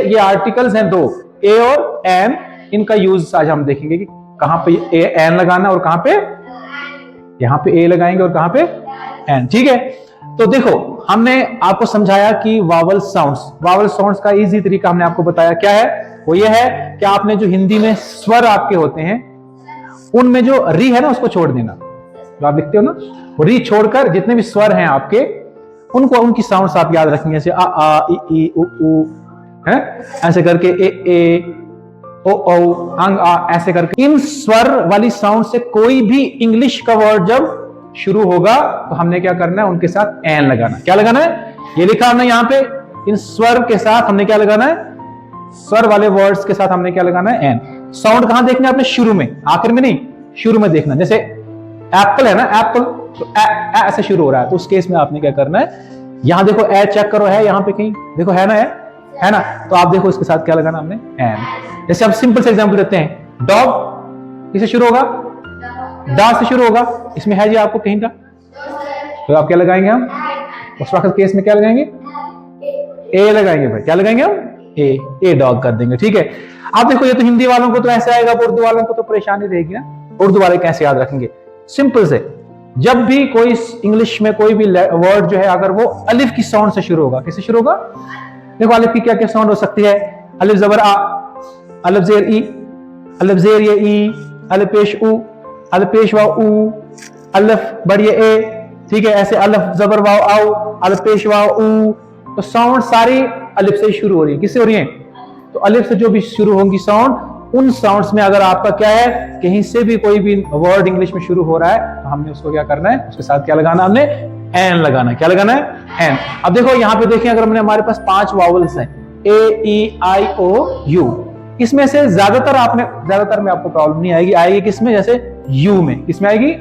ये आर्टिकल्स हैं दो, ए और एन, इनका यूज आज हम देखेंगे कि कहां पे ए एन लगाना और कहां पे, यहां पे ए लगाएंगे और कहां पे एन। ठीक है, तो देखो हमने आपको समझाया कि वावल साउंड्स का इजी तरीका हमने आपको बताया क्या है, वो ये है कि आपने जो हिंदी में स्वर आपके होते हैं उनमें जो री है ना उसको छोड़ देना, जो आप लिखते हो ना वो री छोड़कर जितने भी स्वर हैं आपके उनको, उनकी साउंड्स आप याद रखेंगे, जैसे आ ई उ है, ऐसे करके ए ओ अंग आ, ऐसे करके इन स्वर वाली साउंड से कोई भी इंग्लिश का वर्ड जब शुरू होगा तो हमने क्या करना है, उनके साथ एन लगाना। क्या लगाना है, ये लिखा हमने यहाँ पे, इन स्वर के साथ हमने क्या लगाना है, स्वर वाले वर्ड्स के साथ हमने क्या लगाना है, एन। साउंड कहां देखना है आपने, शुरू में, आखिर में नहीं, शुरू में देखना। जैसे एप्पल है ना, एप्पल तो ऐसे शुरू हो रहा है, तो उस केस में आपने क्या करना है, यहां देखो ए चेक करो, है यहाँ पे कहीं देखो, है ना, तो आप देखो इसके साथ क्या लगाना हमने, एन। जैसे हम सिंपल से एग्जांपल देते हैं, डॉग किससे शुरू होगा, डा से शुरू होगा, इसमें है जी आपको कहीं का, तो आप क्या लगाएंगे हम, उस वक्त केस में क्या लगाएंगे, ए लगाएंगे भाई, क्या लगाएंगे हम, ए डॉग कर देंगे। ठीक है, आप देखो ये तो हिंदी वालों को तो ऐसे आएगा, उर्दू वालों को तो परेशानी रहेगी ना, उर्दू वाले कैसे याद रखेंगे, सिंपल से, जब भी कोई इंग्लिश में कोई भी वर्ड जो है अगर वो अलिफ की साउंड से शुरू होगा, किससे शुरू होगा, देखो अलिफ की क्या क्या साउंड हो सकती है, अलिफ जबर आ, अलिफ जेर ई, अलिफ जेर ये ई, अलिफ पेश उ, अलिफ पेश वाव उ, अलिफ बड़े ए, ठीक है, ऐसे अलिफ जबर वाव आओ, अलिफ पेश वाव उ, तो साउंड सारी अलिफ से शुरू हो रही है, किससे हो रही है, तो अलिफ से जो भी शुरू होंगी साउंड, उन साउंड्स में अगर आपका क्या है, कहीं से भी कोई भी वर्ड इंग्लिश में शुरू हो रहा है तो हमने उसको क्या करना है, उसके साथ क्या लगाना, हमने एन लगाना है। क्या लगाना है, एन। अब देखो यहाँ पे देखिए, अगर हमने, हमारे पास 5 वावल्स हैं, ए ई आई ओ यू, इसमें से ज्यादातर में आपको प्रॉब्लम नहीं आएगी, आएगी किसमें, जैसे यू में, किसमें आएगी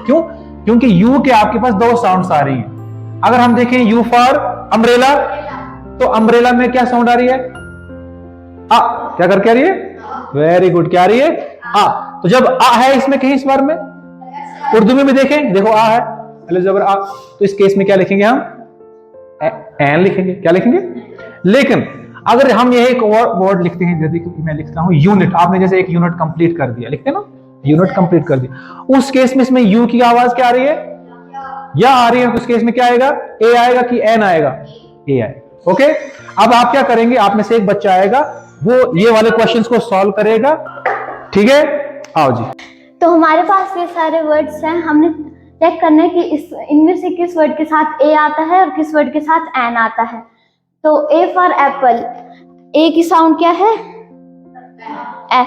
क्यों, क्योंकि यू के आपके पास 2 साउंड्स आ रही हैं। अगर हम देखें यू फॉर अम्ब्रेला, तो अम्ब्रेला में क्या साउंड आ रही है, आ, क्या करके आ रही है, वेरी गुड, क्या आ रही है, आ। तो जब आ है इसमें कहीं स्वर में, उर्दू में भी देखें, देखो आ है, अलिफ जबर आ, तो इस केस में क्या लिखेंगे हम, एन लिखेंगे। क्या लिखेंगे, लेकिन अगर हम ये एक वर्ड लिखते हैं, जैसे कि मैं लिखता हूं यूनिट, आपने जैसे एक यूनिट कंप्लीट कर दिया, लिखते हैं ना, यूनिट कंप्लीट कर दिया, उस केस में इसमें यू की आवाज क्या आ रही है, या आ रही है, उस केस में क्या आएगा, ए आएगा कि एन आएगा, ए आएगा। ओके, अब आप क्या करेंगे, आप में से एक बच्चा आएगा, वो ये वाले क्वेश्चंस को सॉल्व करेगा। ठीक है, आओ जी। तो हमारे पास ये सारे वर्ड्स हैं, हमने चेक करना है कि इनमें से किस वर्ड के साथ ए आता है और किस वर्ड के साथ एन आता है। तो ए फॉर एप्पल, ए की साउंड क्या है, ए।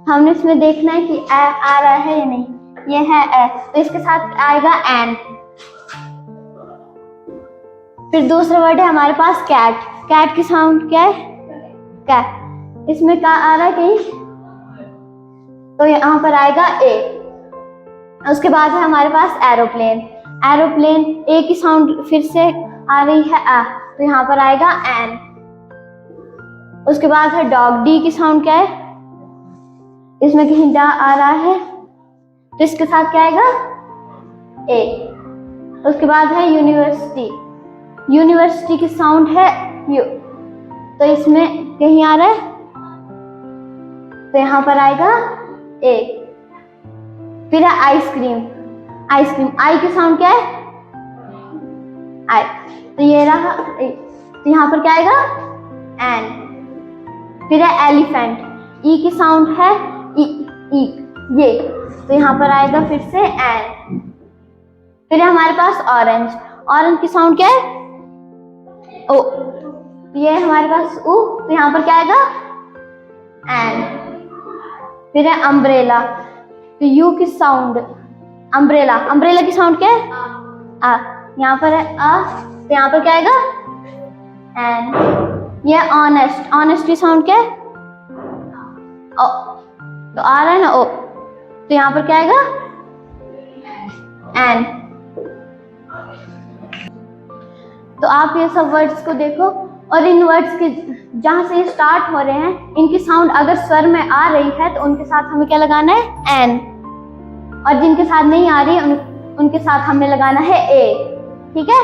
हमने इसमें देखना है कि ए आ रहा है या नहीं, ये है ए, तो इसके साथ आएगा एन। फिर दूसरा वर्ड है हमारे पास कैट, कैट की साउंड क्या है, कैट, इसमें क्या आ रहा है कहीं, तो यहाँ पर आएगा ए। उसके बाद है हमारे पास एरोप्लेन, एरोप्लेन ए की साउंड फिर से आ रही है आ, तो यहाँ पर आएगा एन। उसके बाद है डॉग, डी की साउंड क्या है, इसमें कहीं डा आ रहा है, तो इसके साथ क्या आएगा, ए। उसके बाद है यूनिवर्सिटी, यूनिवर्सिटी की साउंड है यू, तो इसमें कहीं आ रहा है, तो यहाँ पर आएगा ए। फिर है आइसक्रीम, आइसक्रीम, आई की साउंड क्या है, आई, तो ये रहा, तो यहाँ पर क्या आएगा, एन। फिर है एलिफेंट, ई की साउंड है ई, ये, तो यहाँ पर आएगा फिर से एन। फिर है हमारे पास ऑरेंज, ऑरेंज की साउंड क्या है, ओ, ये हमारे पास उ, तो यहाँ पर क्या आएगा, एन। फिर है अम्ब्रेला, तो यू की साउंड, अम्ब्रेला, अम्ब्रेला की साउंड क्या है, आ, यहाँ पर है आ, तो यहाँ पर क्या आएगा, एन। ये ऑनेस्ट, ऑनेस्ट की साउंड क्या है, ओ, तो आ रहा है ना ओ, तो यहाँ पर क्या आएगा, एन। तो आप ये सब वर्ड्स को देखो, और इन वर्ड्स के जहाँ से ये स्टार्ट हो रहे हैं, इनकी साउंड अगर स्वर में आ रही है तो उनके साथ हमें क्या लगाना है, एन, और जिनके साथ नहीं आ रही है उनके साथ हमें लगाना है ए। ठीक है।